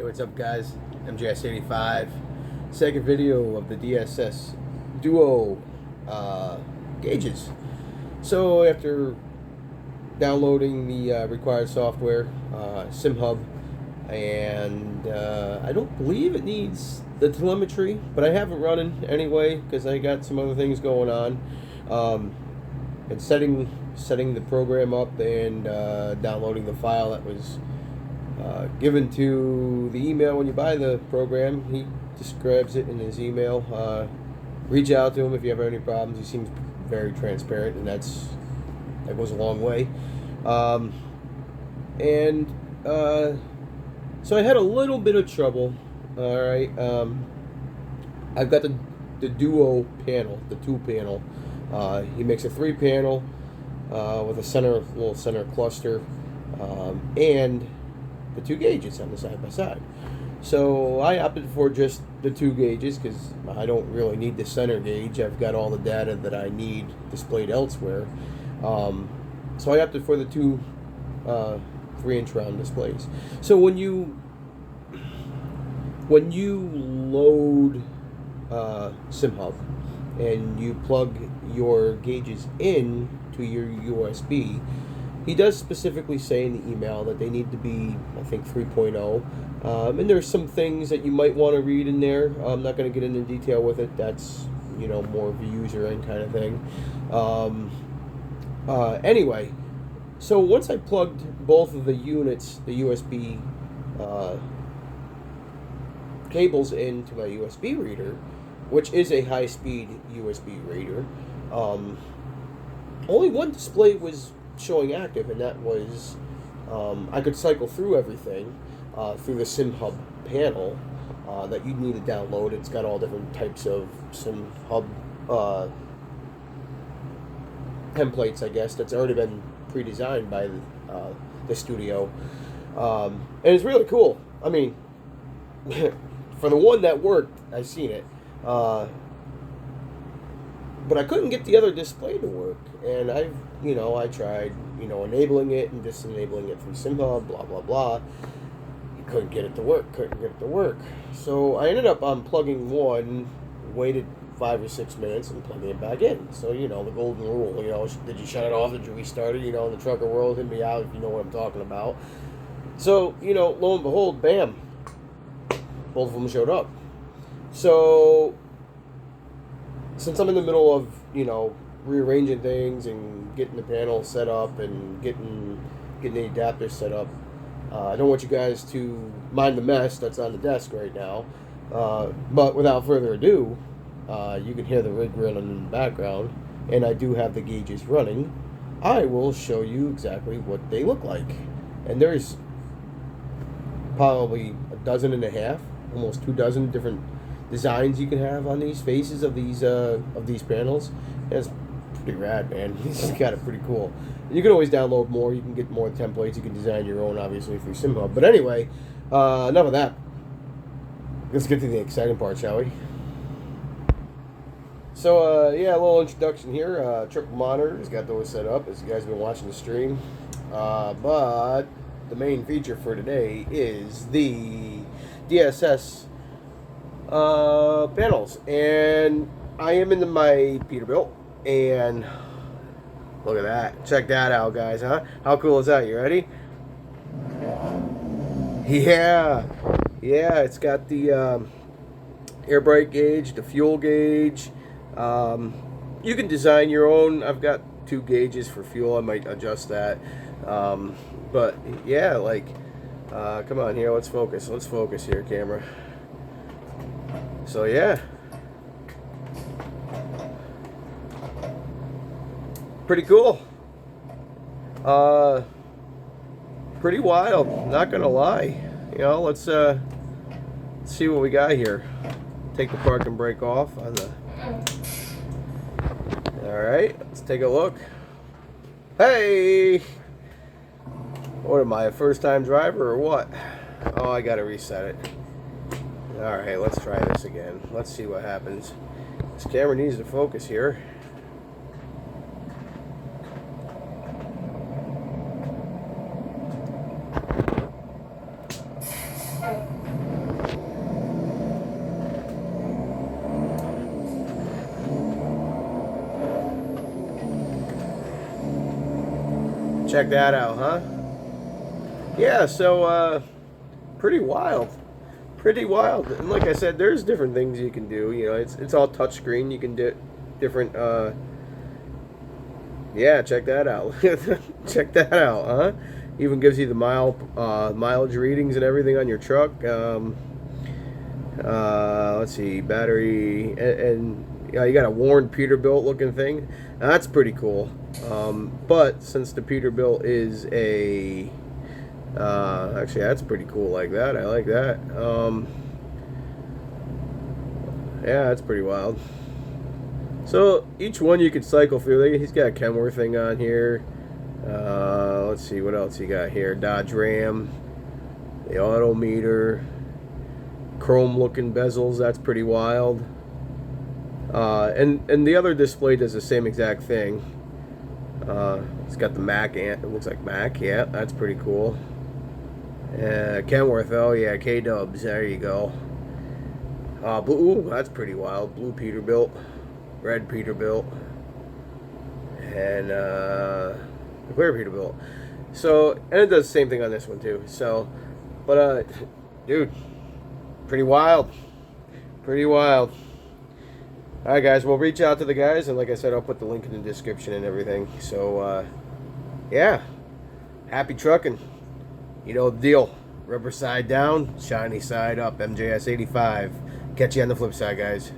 Hey, what's up, guys? MJS85. Second video of the DSS Duo gauges. So after downloading the required software, SimHub, and I don't believe it needs the telemetry, but I have it running anyway because I got some other things going on. And setting the program up and downloading the file that was given to the email when you buy the program. He describes it in his email. Reach out to him if you have any problems. He seems very transparent, and that goes a long way. So I had a little bit of trouble. All right, I've got the Duo panel, the 2-panel. He makes a 3-panel with a little center cluster, and the 2 gauges on the side by side. So I opted for just the 2 gauges because I don't really need the center gauge. I've got all the data that I need displayed elsewhere. So I opted for the 2 3-inch round displays. So when you load SimHub and you plug your gauges in to your USB, he does specifically say in the email that they need to be, I think, 3.0. And there's some things that you might want to read in there. I'm not going to get into detail with it. That's, more of a user end kind of thing. Anyway, so once I plugged both of the units, the USB cables into my USB reader, which is a high-speed USB reader, only one display was showing active, and that was I could cycle through everything through the SimHub panel that you'd need to download. It's got all different types of SimHub templates, I guess, that's already been pre-designed by the studio, and it's really cool. I mean, for the one that worked, I've seen it. But I couldn't get the other display to work, and I tried, enabling it and disabling it through SimHub, blah blah blah. You couldn't get it to work. So I ended up unplugging one, waited 5 or 6 minutes, and plugging it back in. So the golden rule, did you shut it off? Did you restart it? In the trucker world, hit me out if you know what I'm talking about. So lo and behold, bam, both of them showed up. So since I'm in the middle of, rearranging things and getting the panel set up and getting the adapter set up, I don't want you guys to mind the mess that's on the desk right now. But without further ado, you can hear the rig running in the background, and I do have the gauges running. I will show you exactly what they look like. And there's probably 12.5, almost 24 different designs you can have on these faces of these panels. And it's pretty rad, man. It's got it pretty cool. And you can always download more. You can get more templates. You can design your own, obviously, through SimHub. But anyway, enough of that. Let's get to the exciting part, shall we? So, yeah, a little introduction here. Triple monitors, got those set up as you guys have been watching the stream. But the main feature for today is the DSS panels, and I am into my Peterbilt, and look at that. Check that out, guys, huh? How cool is that? You ready? Yeah, it's got the air brake gauge, the fuel gauge. You can design your own. I've got 2 gauges for fuel. I might adjust that. But yeah, come on here. Let's focus here, camera. So yeah, pretty cool. Pretty wild, not gonna lie. Let's see what we got here. Take the parking brake off on the. All right, let's take a look. Hey, what am I, a first-time driver or what? Oh, I gotta reset it. Alright, let's try this again. Let's see what happens. This camera needs to focus here. Check that out, huh? Yeah, so pretty wild. Pretty wild. And like I said, there's different things you can do. You know, it's all touchscreen. You can do different yeah, check that out. Check that out, huh? Even gives you the mileage readings and everything on your truck. Let's see, battery, and you got a worn Peterbilt looking thing. Now, that's pretty cool. But since the Peterbilt is a actually, that's pretty cool like that. I like that. Yeah, that's pretty wild. So each one you can cycle through. He's got a Kenworth thing on here. Let's see what else he got here. Dodge Ram, the odometer, chrome looking bezels. That's pretty wild. And the other display does the same exact thing. It's got the Mac. It looks like Mac. Yeah, that's pretty cool. Kenworth. Oh yeah, K Dubs. There you go. Blue. Ooh, that's pretty wild. Blue Peterbilt. Red Peterbilt, and clear Peterbilt. So, and it does the same thing on this one too. So, but dude, pretty wild, pretty wild. All right, guys, we'll reach out to the guys, and like I said, I'll put the link in the description and everything. So, yeah, happy trucking. You know the deal. Rubber side down, shiny side up. MJS 85. Catch you on the flip side, guys.